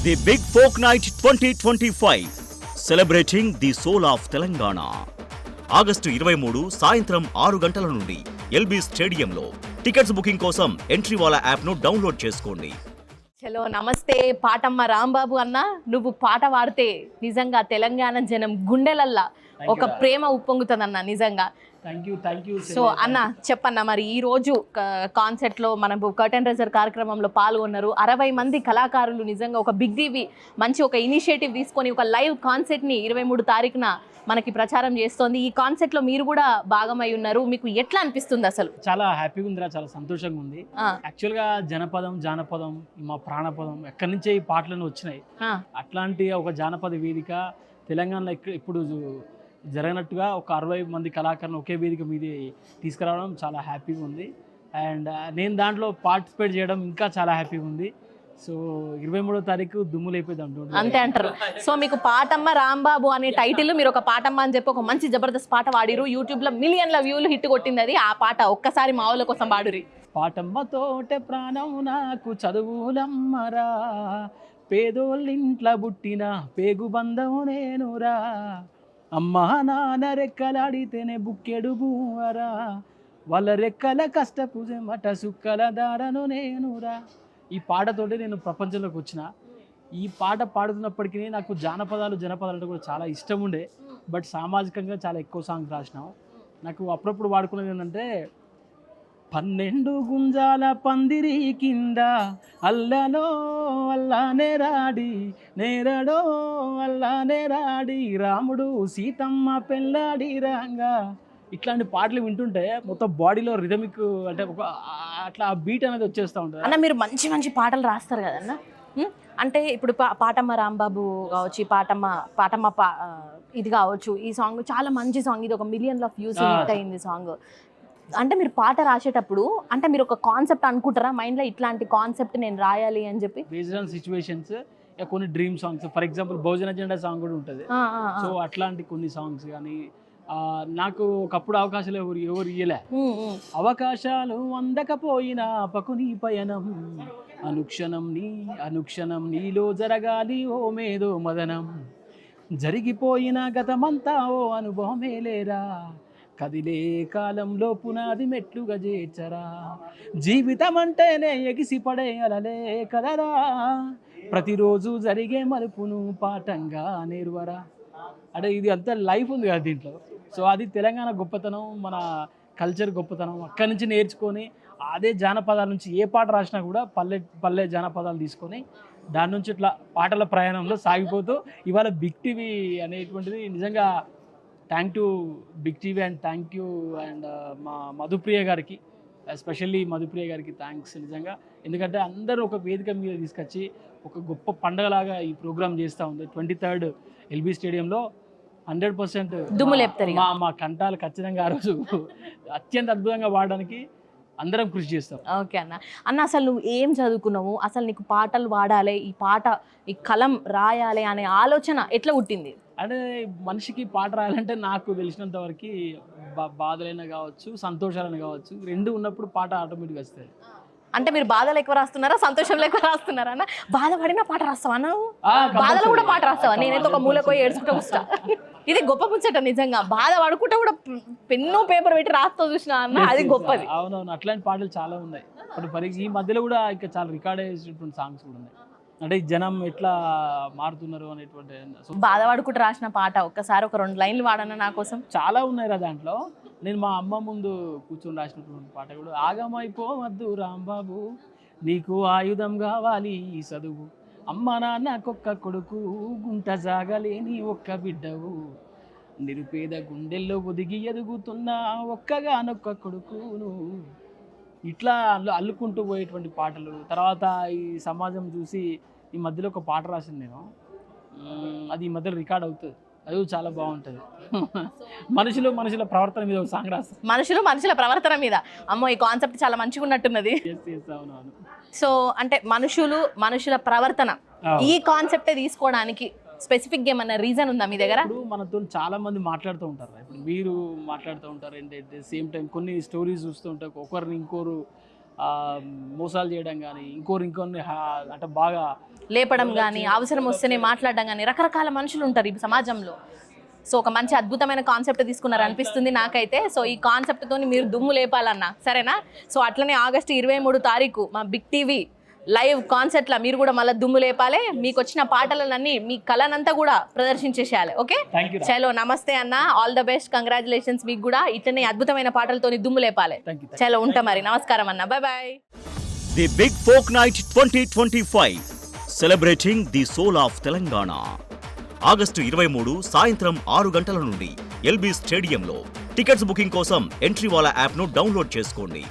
The big folk night 2025 celebrating the soul of Telangana. August 23 సాయంత్రం 6 గంటల నుండి ఎల్బీ స్టేడియంలో. టికెట్స్ బుకింగ్ కోసం ఎంట్రీవాలా యాప్ను డౌన్లోడ్ చేసుకోండి. చలో నమస్తే పాటమ్మ రాంబాబు అన్న, నువ్వు పాట పాడితే నిజంగా తెలంగాణ జనం గుండెలల్లా ఒక ప్రేమ ఉప్పొంగుతుందన్న నిజంగా. Thank you. సో అన్న చెప్పన్న, మరి ఈ రోజు కాన్సెప్ట్ లో మనం కర్టెన్ రైజర్ కార్యక్రమంలో పాల్గొన్నారు. 60 మంది కళాకారులు నిజంగా ఒక బిగ్ టీవీ మంచి ఒక ఇనిషియేటివ్ తీసుకొని ఒక లైవ్ కాన్సెప్ట్ ని 23 తారీఖున మనకి ప్రచారం చేస్తోంది. ఈ కాన్సెప్ట్ లో మీరు కూడా భాగమై ఉన్నారు. మీకు ఎట్లా అనిపిస్తుంది? అసలు చాలా హ్యాపీగా ఉందిరా, చాలా సంతోషంగా ఉంది. యాక్చువల్ గా జానపదం మా ప్రాణపదం ఎక్కడి నుంచే ఈ పాటలను వచ్చినాయి. అట్లాంటి ఒక జానపద వేదిక తెలంగాణలో ఇప్పుడు జరిగినట్టుగా ఒక 60 మంది కళాకారులు ఒకే వేదిక మీద తీసుకురావడం చాలా హ్యాపీగా ఉంది. అండ్ నేను దాంట్లో పార్టిసిపేట్ చేయడం ఇంకా చాలా హ్యాపీగా ఉంది. సో 23వ తారీఖు దుమ్ములు అయిపోయింది అంతే అంటారు. సో మీకు పాటమ్మ రాంబాబు అనే టైటిల్, మీరు ఒక పాటమ్మ అని చెప్పి ఒక మంచి జబర్దస్త్ పాట పాడిరు. యూట్యూబ్ లో మిలియన్ల వ్యూలు హిట్ కొట్టింది అది. ఆ పాట ఒక్కసారి మా వాళ్ళ కోసం పాడురి. పాటమ్మ తోటే ప్రాణం నాకు చదువులమ్మరా, పేదోళ్ళింట్ల బుట్టిన పేగు బంధం నేనురా, అమ్మా నాన్న రెక్కలాడితేనే బుక్కెడు బూవరా, వాళ్ళ రెక్కల కష్టపు మట సుక్కల దారను నేనురా. ఈ పాటతోటి నేను ప్రపంచంలోకి వచ్చిన. ఈ పాట పాడుతున్నప్పటికీ నాకు జనపదాలు అంటే కూడా చాలా ఇష్టం ఉండే. బట్ సామాజికంగా చాలా ఎక్కువ సాంగ్స్ రాసినాం. నాకు అప్పుడప్పుడు వాడుకునేది ఏంటంటే, 12 గుంజాల పందిరి కింద అల్లలో అల్లానే రాడి, నేరడో అల్లానే రాడి, రాముడు సీతమ్మ పెళ్ళాడి రాంగా. ఇట్లాంటి పాటలు వింటుంటే మొత్తం బాడీలో రిథమిక్ అంటే ఒక అట్లా బీట్ అనేది వచ్చేస్తూ ఉంటుంది. అన్న మీరు మంచి మంచి పాటలు రాస్తారు కదన్న. అంటే ఇప్పుడు పాటమ్మ రాంబాబు కావచ్చు, పాటమ్మ ఇది కావచ్చు, ఈ సాంగ్ చాలా మంచి సాంగ్. ఇది ఒక మిలియన్ల వ్యూస్ హిట్ అయింది సాంగ్. అంటే మీరు పాట రాసేటప్పుడు అంటే మీరు ఒక కాన్సెప్ట్ అనుకుంటారా మైండ్లో, ఇట్లాంటి కాన్సెప్ట్ నేను రాయాలి అని చెప్పి? బేస్డ్ ఆన్ సిచ్యువేషన్స్, కొన్ని డ్రీమ్ సాంగ్స్, ఫర్ ఎగ్జాంపుల్ బహుజన జెండా సాంగ్ కూడా ఉంటుంది. సో అట్లాంటి కొన్ని సాంగ్స్ కానీ నాకు ఒకప్పుడు అవకాశాలు ఎవరు ఇయ్యలే. అవకాశాలు అందకపోయినా పకుని పయనం, అనుక్షణం నీలో జరగాలి ఓ మేధో మదనం, జరిగిపోయిన గతమంతా ఓ అనుభవమే లేరా, కదిలే కాలంలో పునాది మెట్లుగా చేర్చరా, జీవితం అంటేనే ఎగిసిపడే అలలే కదరా, ప్రతిరోజు జరిగే మలుపును పాఠంగా నేర్వరా. అంటే ఇది అంతా లైఫ్ ఉంది కదా దీంట్లో. సో అది తెలంగాణ గొప్పతనం, మన కల్చర్ గొప్పతనం. అక్కడి నుంచి నేర్చుకొని అదే జానపదాల నుంచి ఏ పాట రాసినా కూడా పల్లె జానపదాలు తీసుకొని దాని నుంచి ఇట్లా పాటల ప్రయాణంలో సాగిపోతూ ఇవాళ బిగ్ టీవీ అనేటువంటిది నిజంగా thank to big TV and thank you and మా మధుప్రియ గారికి, ఎస్పెషల్లీ మధుప్రియ గారికి థ్యాంక్స్ నిజంగా. ఎందుకంటే అందరూ ఒక వేదిక మీద తీసుకొచ్చి ఒక గొప్ప పండగలాగా ఈ ప్రోగ్రామ్ చేస్తూ ఉంది. 23rd ఎల్బీ స్టేడియంలో 100% మా కంఠాలు ఖచ్చితంగా ఆ రోజు అత్యంత అద్భుతంగా వాడడానికి అందరం కృషి చేస్తాం. ఓకే అన్న అసలు నువ్వు ఏం చదువుకున్నావు? అసలు నీకు పాటలు పాడాలి, ఈ కలం రాయాలి అనే ఆలోచన ఎట్లా పుట్టింది? అంటే మనిషికి పాట రాయాలంటే నాకు తెలిసినంత వరకు బాధలైనా కావచ్చు, సంతోషాలైనా కావచ్చు, రెండు ఉన్నప్పుడు పాట ఆటోమేటిక్గా వస్తుంది. అంటే మీరు బాధలు ఎక్కువ రాస్తున్నారా, సంతోషంలో ఎక్కువ రాస్తున్నారా అన్న? బాధపడినా పాట రాస్తావా? నువ్వు బాధలో కూడా పాట రాస్తావా? నేనైతే ఒక మూలకు పోయి ఏడ్చుకుంటూ వస్తా. ఇది గొప్ప ముచ్చట నిజంగా. బాధ పడుకుంటే కూడా పెన్ను పేపర్ పెట్టి రాస్తా చూసినా అన్న, అది గొప్పది. అవునవును, అట్లాంటి పాటలు చాలా ఉన్నాయి. ఇప్పుడు ఈ మధ్యలో కూడా ఇంకా చాలా రికార్డ్ అయ్యేటువంటి సాంగ్స్ కూడా ఉన్నాయి. అంటే జనం ఎట్లా మారుతున్నారు అనేటువంటి. బాధ పడుకుంటూ రాసిన పాట ఒక్కసారి ఒక 2 లైన్లు వాడన్నా నా కోసం? చాలా ఉన్నాయి రా దాంట్లో. నేను మా అమ్మ ముందు కూర్చొని రాసినటువంటి పాట కూడా, ఆగమైపోవద్దు రాంబాబు నీకు ఆయుధం కావాలి ఈ చదువు, అమ్మ నాన్నకొక్క కొడుకు గుంట జాగలేని ఒక్క బిడ్డవు, నిరుపేద గుండెల్లో ఒదిగి ఎదుగుతున్నా ఒక్కగానొక్క కొడుకును. ఇట్లా అల్లుకుంటూ పోయేటువంటి పాటలు. తర్వాత ఈ సమాజం చూసి ఈ మధ్యలో ఒక పాట రాసింది నేను, అది ఈ మధ్యలో రికార్డ్ అవుతుంది. అది చాలా బాగుంటుంది. మనుషుల ప్రవర్తన మీద ఒక సాంగ్ రాస్తాను. మనుషుల ప్రవర్తన మీద. అమ్మో, ఈ కాన్సెప్ట్ చాలా మంచిగా ఉన్నట్టున్నది. అవునవును. సో అంటే మనుషుల ప్రవర్తన, ఈ కాన్సెప్టే తీసుకోవడానికి స్పెసిఫిక్ ఏమన్నా రీజన్ ఉందా మీ దగ్గర? ఇప్పుడు మనతో చాలా మంది మాట్లాడుతూ ఉంటారు. ఇప్పుడు మీరు మాట్లాడుతూ ఉంటారు, సేమ్ టైం కొన్ని స్టోరీస్ చూస్తూ ఉంటారు, ఒకరిని ఇంకోరు మోసాలు చేయడం కానీ ఇంకొన్ని అంటే బాగా లేపడం కానీ అవసరం వస్తేనే మాట్లాడడం కానీ రకరకాల మనుషులు ఉంటారు ఈ సమాజంలో. సో ఒక మంచి అద్భుతమైన కాన్సెప్ట్ తీసుకున్నారు అనిపిస్తుంది నాకైతే. సో ఈ కాన్సెప్ట్తో మీరు దుమ్ము లేపాలన్నా సరేనా. సో అట్లనే ఆగస్టు 23 తారీఖు మా బిగ్ టీవీ లైవ్ కాన్సెప్ట్లో మీరు కూడా మళ్ళీ దుమ్ము లేపాలి. మీకు వచ్చిన పాటలన్నీ మీ కళనంతా కూడా ప్రదర్శించేసేయాలి. ఓకే, చలో నమస్తే అన్న, ఆల్ ద బెస్ట్, కంగ్రాచులేషన్స్ మీకు కూడా. ఇట్లనే అద్భుతమైన పాటలతో దుమ్ము లేపాలి. చలో ఉంటా మరి, నమస్కారం అన్న, bye bye. The big folk night 2025 celebrating the soul of Telangana. August 23 సాయంత్రం 6 గంటల నుండి ఎల్బీ స్టేడియంలో. టికెట్స్ బుకింగ్ కోసం ఎంట్రీవాలా యాప్ను డౌన్లోడ్ చేసుకోండి.